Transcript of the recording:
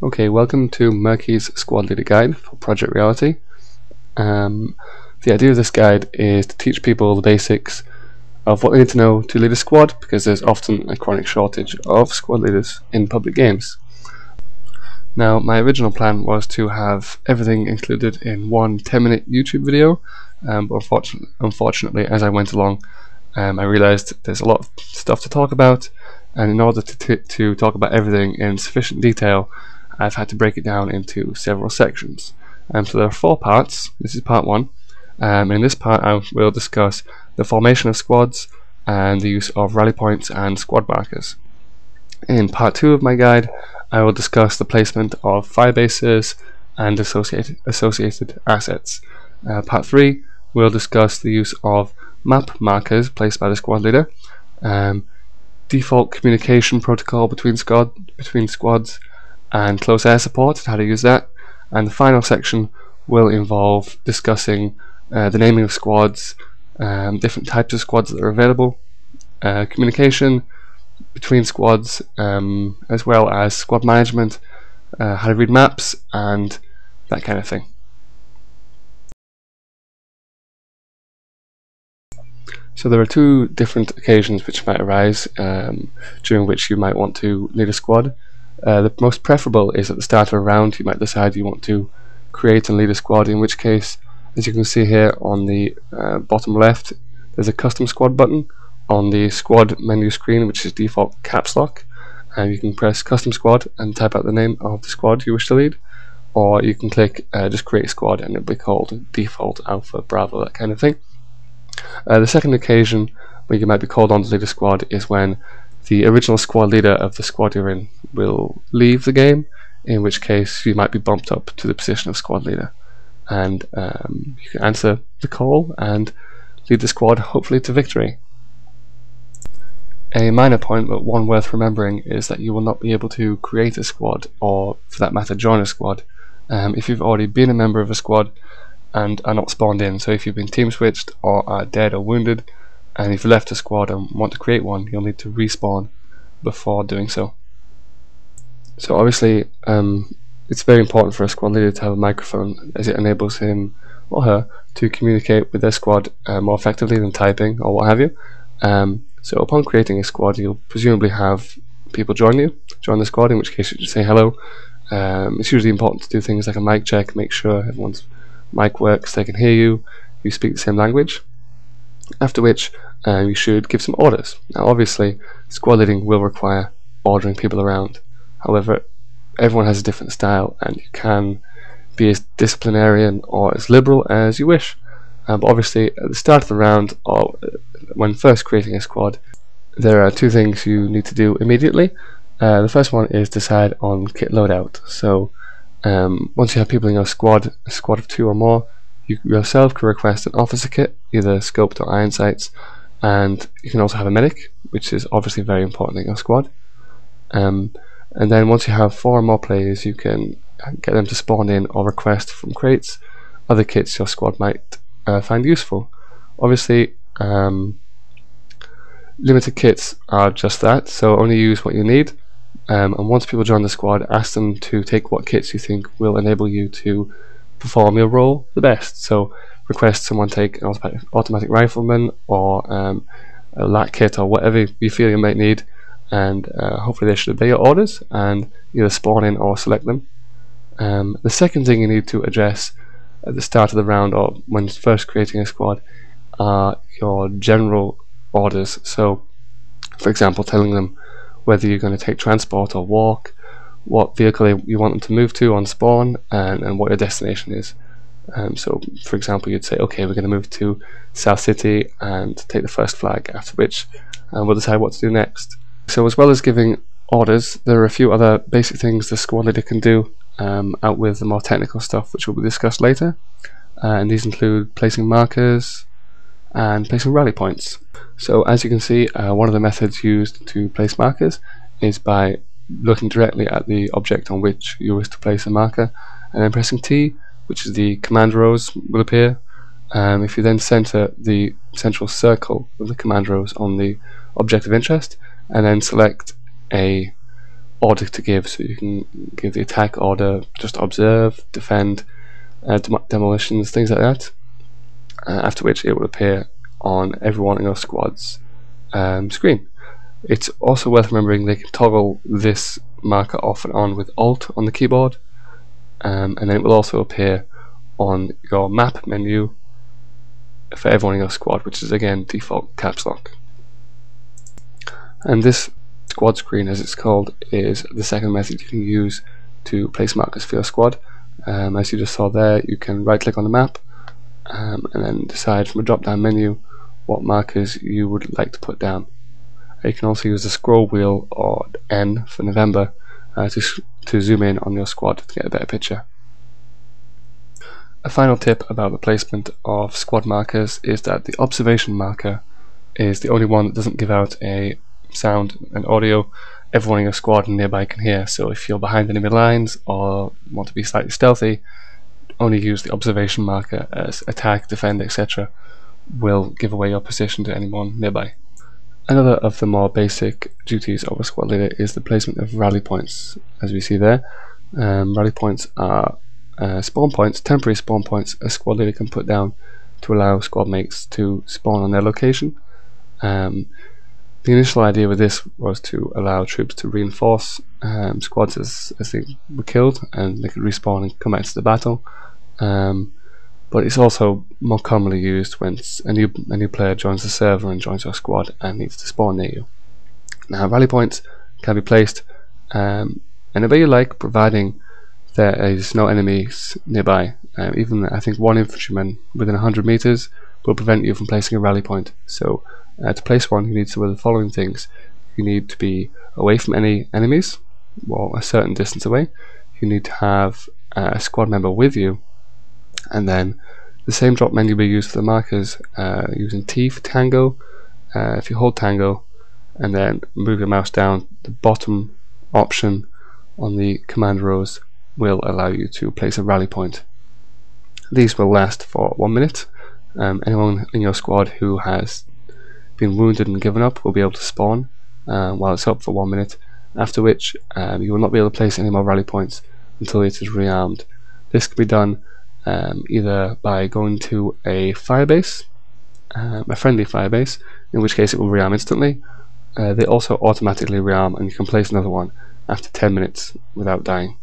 Okay, welcome to Murkey's Squad Leader Guide for Project Reality. The idea of this guide is to teach people the basics of what they need to know to lead a squad, because there's often a chronic shortage of squad leaders in public games. Now, my original plan was to have everything included in one 10-minute YouTube video, but unfortunately, as I went along, I realized there's a lot of stuff to talk about, and in order to talk about everything in sufficient detail, I've had to break it down into several sections. So there are 4 parts. This is part 1. In this part I will discuss the formation of squads and the use of rally points and squad markers. In part 2 of my guide I will discuss the placement of fire bases and associated assets. Part 3 will discuss the use of map markers placed by the squad leader, default communication protocol between squads, and close air support, how to use that. And the final section will involve discussing the naming of squads, different types of squads that are available, communication between squads, as well as squad management, how to read maps, and that kind of thing. So there are 2 different occasions which might arise during which you might want to lead a squad. The most preferable is at the start of a round. You might decide you want to create and lead a squad, in which case, as you can see here on the bottom left, there's a custom squad button on the squad menu screen, which is default caps lock, and you can press custom squad and type out the name of the squad you wish to lead, or you can click just create squad and it'll be called default, alpha, bravo, that kind of thing. The second occasion where you might be called on to lead a squad is when the original squad leader of the squad you're in will leave the game, in which case you might be bumped up to the position of squad leader, and you can answer the call and lead the squad hopefully to victory. A minor point, but one worth remembering, is that you will not be able to create a squad, or for that matter join a squad, if you've already been a member of a squad and are not spawned in. So if you've been team switched or are dead or wounded, and if you left a squad and want to create one, you'll need to respawn before doing so. So obviously it's very important for a squad leader to have a microphone, as it enables him or her to communicate with their squad more effectively than typing or what have you. So upon creating a squad, you'll presumably have people join the squad, in which case you just say hello. It's usually important to do things like a mic check, make sure everyone's mic works, they can hear you, you speak the same language. After which you should give some orders. Now obviously squad leading will require ordering people around. However, everyone has a different style, and you can be as disciplinarian or as liberal as you wish. But obviously at the start of the round, or when first creating a squad, there are 2 things you need to do immediately. The first one is decide on kit loadout. So once you have people in your squad, a squad of 2 or more, you yourself can request an officer kit, either scoped or iron sights, and you can also have a medic, which is obviously very important in your squad. And then once you have 4 or more players, you can get them to spawn in or request from crates other kits your squad might find useful. Obviously limited kits are just that, so only use what you need, and once people join the squad, ask them to take what kits you think will enable you to perform your role the best. So request someone take an automatic rifleman, or a LAT kit, or whatever you feel you might need, and hopefully they should obey your orders and either spawn in or select them. The second thing you need to address at the start of the round, or when first creating a squad, are your general orders. So for example, telling them whether you're going to take transport or walk, what vehicle you want them to move to on spawn, and what your destination is. So for example, you'd say, okay, we're going to move to South City and take the first flag, after which we'll decide what to do next. So as well as giving orders, there are a few other basic things the squad leader can do, out with the more technical stuff which will be discussed later, and these include placing markers and placing rally points. So as you can see, one of the methods used to place markers is by looking directly at the object on which you wish to place a marker, and then pressing T, which is the command rows will appear. If you then center the central circle of the command rows on the object of interest, and then select a order to give, so you can give the attack order, just observe, defend, demolitions, things like that, after which it will appear on everyone in your squad's screen. It's also worth remembering they can toggle this marker off and on with Alt on the keyboard, and then it will also appear on your map menu for everyone in your squad, which is again default caps lock. And this squad screen, as it's called, is the second method you can use to place markers for your squad. As you just saw there, you can right click on the map and then decide from a drop down menu what markers you would like to put down. You can also use the scroll wheel or N for November to zoom in on your squad to get a better picture. A final tip about the placement of squad markers is that the observation marker is the only one that doesn't give out a sound and audio everyone in your squad and nearby can hear. So if you're behind enemy lines or want to be slightly stealthy, only use the observation marker, as attack, defend, etc. will give away your position to anyone nearby. Another of the more basic duties of a squad leader is the placement of rally points, as we see there. Rally points are spawn points, temporary spawn points a squad leader can put down to allow squad mates to spawn on their location. The initial idea with this was to allow troops to reinforce squads as they were killed, and they could respawn and come back to the battle. But it's also more commonly used when a new player joins the server and joins your squad and needs to spawn near you. Now, rally points can be placed any way you like, providing there is no enemies nearby. Even I think one infantryman within 100 meters will prevent you from placing a rally point. So to place one, you need to do the following things. You need to be away from any enemies, well, a certain distance away. You need to have a squad member with you, and then the same drop menu will be used for the markers, using T for Tango. If you hold Tango and then move your mouse down, the bottom option on the command rows will allow you to place a rally point. These will last for 1 minute. Anyone in your squad who has been wounded and given up will be able to spawn while it's up for 1 minute, after which you will not be able to place any more rally points until it is rearmed. This can be done either by going to a firebase, a friendly firebase, in which case it will rearm instantly. They also automatically rearm, and you can place another one after 10 minutes without dying.